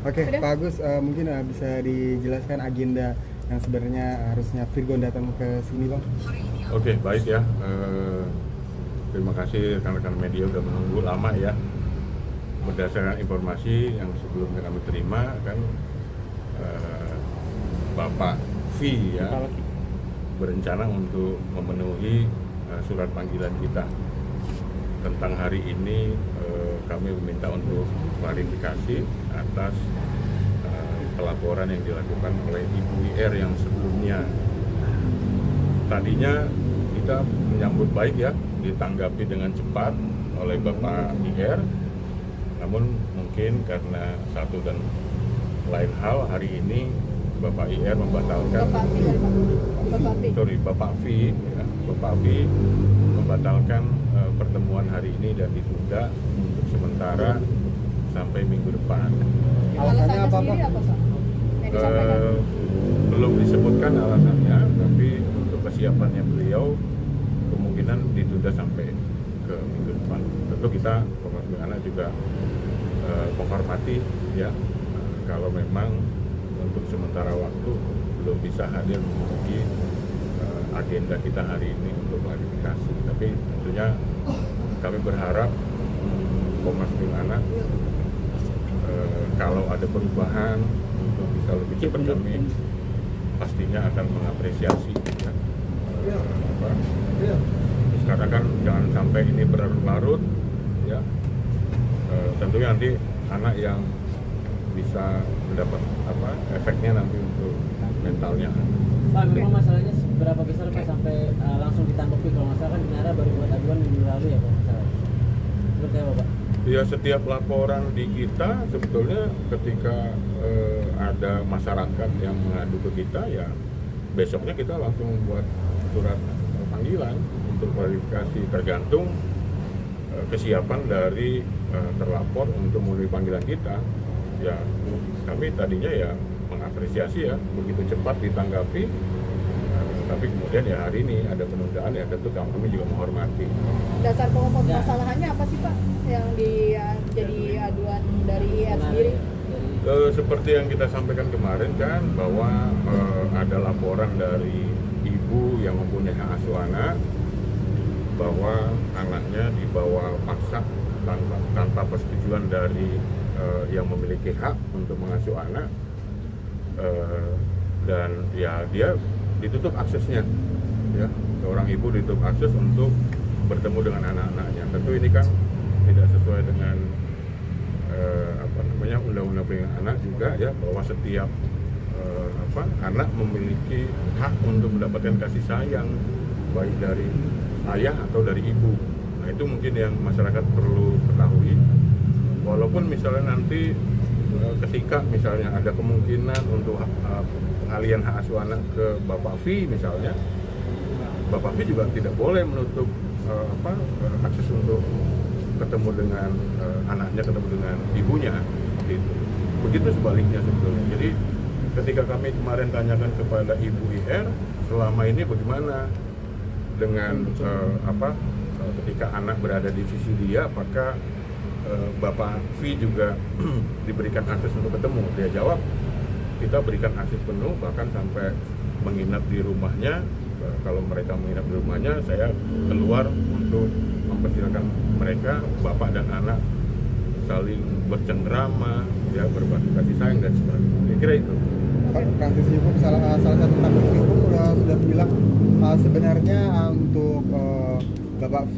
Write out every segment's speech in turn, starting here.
Oke, Pak Agus, mungkin bisa dijelaskan agenda yang sebenarnya harusnya Virgon datang ke sini, Bang? Oke, baik ya. Terima kasih rekan-rekan media udah menunggu lama ya. Berdasarkan informasi yang sebelumnya kami terima kan, Bapak V ya berencana untuk memenuhi surat panggilan kita tentang hari ini. Kami meminta untuk klarifikasi atas pelaporan yang dilakukan oleh Ibu IR yang sebelumnya. Tadinya kita menyambut baik ya, ditanggapi dengan cepat oleh Bapak IR, namun mungkin karena satu dan lain hal hari ini Bapak IR membatalkan Bapak V ya, Bapak V membatalkan pertemuan hari ini dan ditunda untuk sementara sampai minggu depan. Alasannya apa, Pak? Belum disebutkan alasannya, tapi untuk kesiapannya beliau kemungkinan ditunda sampai ke minggu depan. Tentu kita Komnas juga menghormati ya, kalau memang untuk sementara waktu belum bisa hadir memenuhi agenda kita hari ini untuk klarifikasi. Tapi tentunya kami berharap Komnas Anak kalau ada perubahan untuk bisa lebih cepat, kami pastinya akan mengapresiasi ya. Karena kan jangan sampai ini berlarut-larut ya. Tentunya nanti anak yang bisa mendapat efeknya nanti untuk mentalnya. Pak, memang masalahnya seberapa besar Pak sampai langsung ditanggapi? Kalau nggak salah kan Dinara baru buat aduan minggu lalu ya Pak, masalah seperti apa Pak? Ya, setiap laporan di kita sebetulnya ketika ada masyarakat yang mengadu ke kita ya besoknya kita langsung buat surat panggilan untuk klarifikasi, tergantung kesiapan dari terlapor untuk memenuhi panggilan kita. Ya kami tadinya ya mengapresiasi ya begitu cepat ditanggapi, tapi kemudian ya hari ini ada penundaan ya tentu kami juga menghormati. Dasar pokok masalahannya apa sih Pak yang jadi aduan dari IR sendiri? Seperti yang kita sampaikan kemarin kan bahwa ada laporan dari ibu yang mempunyai hak asuh anak bahwa anaknya dibawa paksa tanpa persetujuan dari yang memiliki hak untuk mengasuh anak, dan ya dia ditutup aksesnya ya, seorang ibu ditutup akses untuk bertemu dengan anak-anaknya. Tentu ini kan tidak sesuai dengan undang-undang perlindungan anak juga ya, bahwa setiap anak memiliki hak untuk mendapatkan kasih sayang baik dari ayah atau dari ibu. Nah itu mungkin yang masyarakat perlu ketahui. Walaupun misalnya nanti ketika misalnya ada kemungkinan untuk pengalihan hak asuh anak ke Bapak V misalnya, Bapak V juga tidak boleh menutup akses untuk ketemu dengan anaknya, ketemu dengan ibunya gitu. Begitu sebaliknya sebetulnya. Jadi ketika kami kemarin tanyakan kepada Ibu IR selama ini bagaimana dengan ketika anak berada di sisi dia, apakah Bapak V juga diberikan akses untuk ketemu? Dia jawab, kita berikan akses penuh, bahkan sampai menginap di rumahnya. Kalau mereka menginap di rumahnya, saya keluar untuk mempersilakan mereka, bapak dan anak, saling bercengkrama, ya, berbagi kasih sayang dan sebagainya. Saya kira itu. Praktisi hukum, salah satu praktisi hukum sudah bilang sebenarnya untuk Bapak V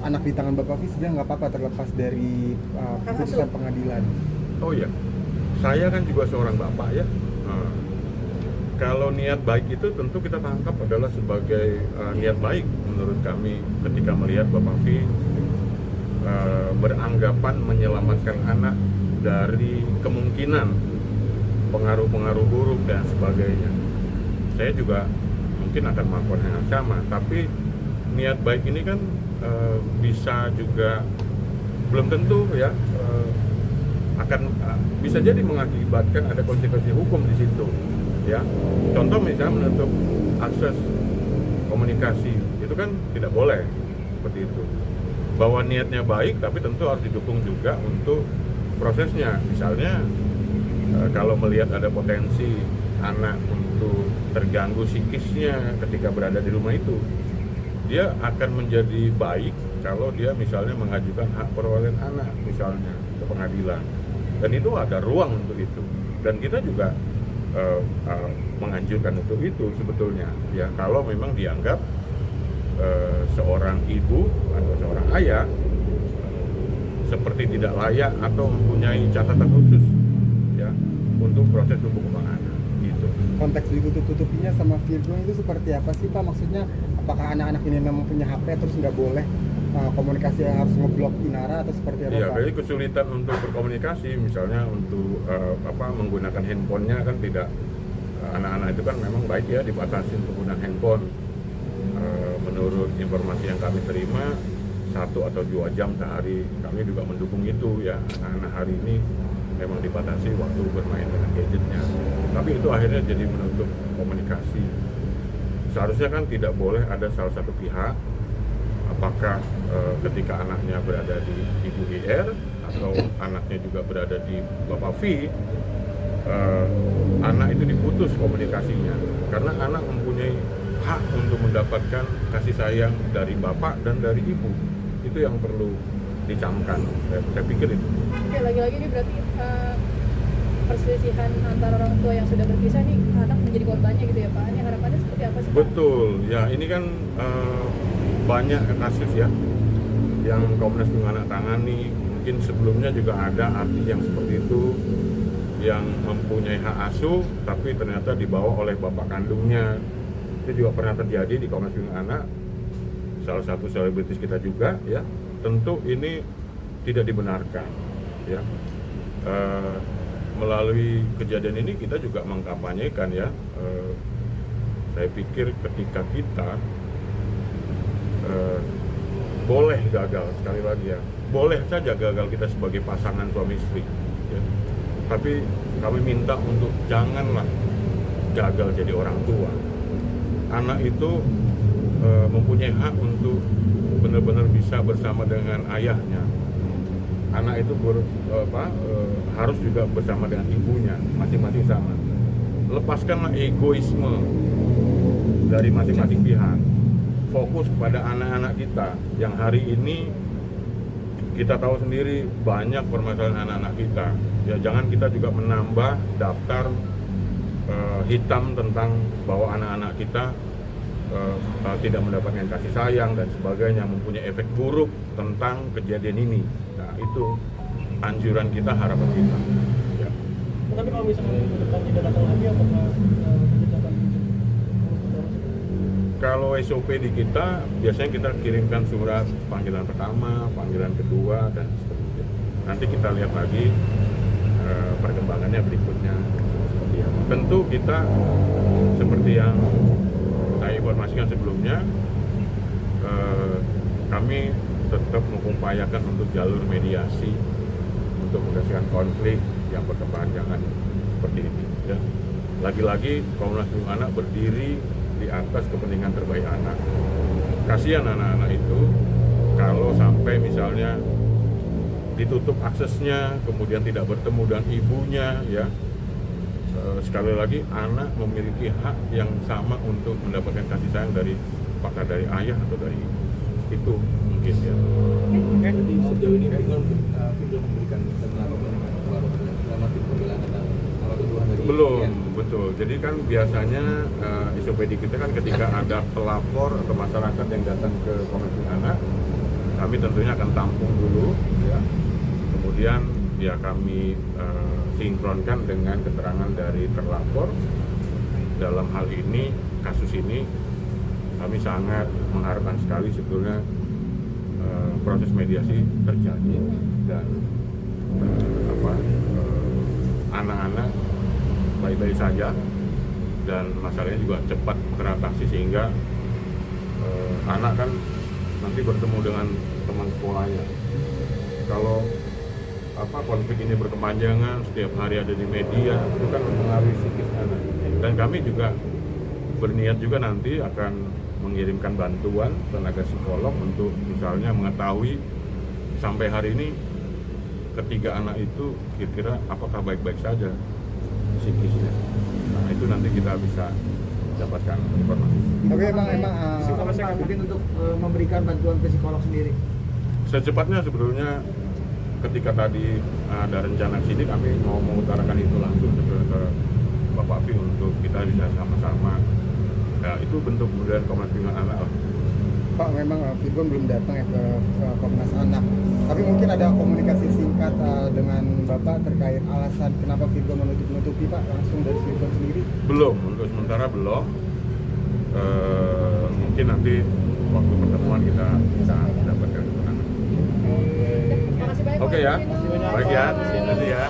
anak di tangan Bapak V sebenarnya nggak apa-apa terlepas dari putusan pengadilan. Oh iya, saya kan juga seorang bapak ya. Kalau niat baik itu tentu kita tangkap adalah sebagai niat baik menurut kami ketika melihat Bapak V beranggapan menyelamatkan anak dari kemungkinan pengaruh-pengaruh buruk dan sebagainya. Saya juga mungkin akan melakukan hal yang sama, tapi niat baik ini kan bisa juga belum tentu ya akan bisa jadi mengakibatkan ada konsekuensi hukum di situ ya. Contoh misalnya menutup akses komunikasi itu kan tidak boleh seperti itu. Bahwa niatnya baik tapi tentu harus didukung juga untuk prosesnya. Misalnya kalau melihat ada potensi anak untuk terganggu psikisnya ketika berada di rumah itu, dia akan menjadi baik kalau dia misalnya mengajukan hak perwakilan anak misalnya ke pengadilan, dan itu ada ruang untuk itu, dan kita juga menganjurkan untuk itu sebetulnya ya, kalau memang dianggap seorang ibu atau seorang ayah seperti tidak layak atau mempunyai catatan khusus ya untuk proses tumbuh kembang anak gitu. Konteks ditutup-tutupinya sama Virgo itu seperti apa sih Pak? Maksudnya apakah anak-anak ini memang punya HP terus nggak boleh komunikasi, harus ngeblok Inara atau seperti apa Iya, Pak? jadi kesulitan untuk berkomunikasi, misalnya untuk menggunakan handphonenya kan tidak, anak-anak itu kan memang baik ya dibatasi penggunaan handphone. Menurut informasi yang kami terima 1 atau 2 jam sehari, kami juga mendukung itu ya. Anak-anak hari ini memang dibatasi waktu bermain dengan gadgetnya, tapi itu akhirnya jadi menutup komunikasi. Seharusnya kan tidak boleh ada salah satu pihak, apakah ketika anaknya berada di Ibu IR atau anaknya juga berada di Bapak V, anak itu diputus komunikasinya, karena anak mempunyai hak untuk mendapatkan kasih sayang dari bapak dan dari ibu. Itu yang perlu dicamkan, saya pikir itu. Oke, lagi-lagi ini berarti perselisihan antara orang tua yang sudah berpisah nih, anak menjadi korbannya gitu ya Pak. Ini harapannya seperti apa sih Pak? Betul, ya ini kan banyak kasus ya yang Komnas Perlindungan Anak tangani. Mungkin sebelumnya juga ada artis yang seperti itu, yang mempunyai hak asuh tapi ternyata dibawa oleh bapak kandungnya. Itu juga pernah terjadi di Komnas Perlindungan Anak, salah satu selebritis kita juga ya. Tentu ini tidak dibenarkan ya. Melalui kejadian ini kita juga mengkampanyekan ya, saya pikir ketika kita boleh gagal, sekali lagi ya, boleh saja gagal kita sebagai pasangan suami istri ya. Tapi kami minta untuk janganlah gagal jadi orang tua. Anak itu mempunyai hak untuk benar-benar bisa bersama dengan ayahnya. Anak itu harus juga bersama dengan ibunya, masing-masing sama. Lepaskanlah egoisme dari masing-masing pihak. Fokus kepada anak-anak kita yang hari ini kita tahu sendiri banyak permasalahan anak-anak kita. Ya, jangan kita juga menambah daftar hitam tentang bahwa anak-anak kita tidak mendapatkan kasih sayang dan sebagainya, mempunyai efek buruk tentang kejadian ini. Nah, itu anjuran kita, harapan kita ya. Tapi kalau misalnya ke depan tidak datang lagi, apakah kebijakan kalau SOP di kita biasanya kita kirimkan surat panggilan pertama, panggilan kedua, dan seterusnya. Nanti kita lihat lagi perkembangannya berikutnya seperti apa. Tentu kita seperti yang saya informasikan sebelumnya, kami tetap mengupayakan untuk jalur mediasi untuk menyelesaikan konflik yang berkepanjangan seperti ini ya. Lagi-lagi Komnas Perlindungan Anak berdiri di atas kepentingan terbaik anak. Kasihan anak-anak itu kalau sampai misalnya ditutup aksesnya, kemudian tidak bertemu dengan ibunya ya. Sekali lagi, anak memiliki hak yang sama untuk mendapatkan kasih sayang dari apakah dari ayah atau dari ibu. Itu mungkin ya. Jadi sejauh ini Ringan sudah memberikan pembelaan tentang tuduhan dari Belum, betul. Jadi kan biasanya SOP di kita kan ketika ada pelapor atau masyarakat yang datang ke Komnas Perlindungan Anak, kami tentunya akan tampung dulu ya. Kemudian ya kami sinkronkan dengan keterangan dari terlapor. Dalam hal ini, kasus ini kami sangat mengharapkan sekali sebetulnya proses mediasi terjadi dan anak-anak baik-baik saja dan masalahnya juga cepat teratasi sehingga anak kan nanti bertemu dengan teman sekolahnya. Kalau konflik ini berkepanjangan, setiap hari ada di media, itu kan mempengaruhi psikis anak. Dan kami juga berniat juga nanti akan mengirimkan bantuan tenaga psikolog untuk misalnya mengetahui sampai hari ini ketiga anak itu kira-kira apakah baik-baik saja psikisnya. Nah itu nanti kita bisa dapatkan informasi. Tapi emang Psikolog sangat mungkin untuk memberikan bantuan ke psikolog sendiri. Secepatnya sebetulnya ketika tadi ada rencana sini kami mau mengutarakan itu langsung ke Bapak Fi untuk kita bisa sama-sama. Ya itu bentuk kemudian Komnas Perlindungan Anak lah. Pak, memang Virgon belum datang ya ke Komnas Anak. Tapi mungkin ada komunikasi singkat dengan Bapak terkait alasan kenapa Virgon menutupi Pak, langsung dari Virgon sendiri? Belum, untuk sementara belum. Mungkin nanti waktu pertemuan kita bisa mendapatkan keterangan. Makasih banyak Oke Pak. ya, Terima kasih banyak. baik ya, terima kasih ya.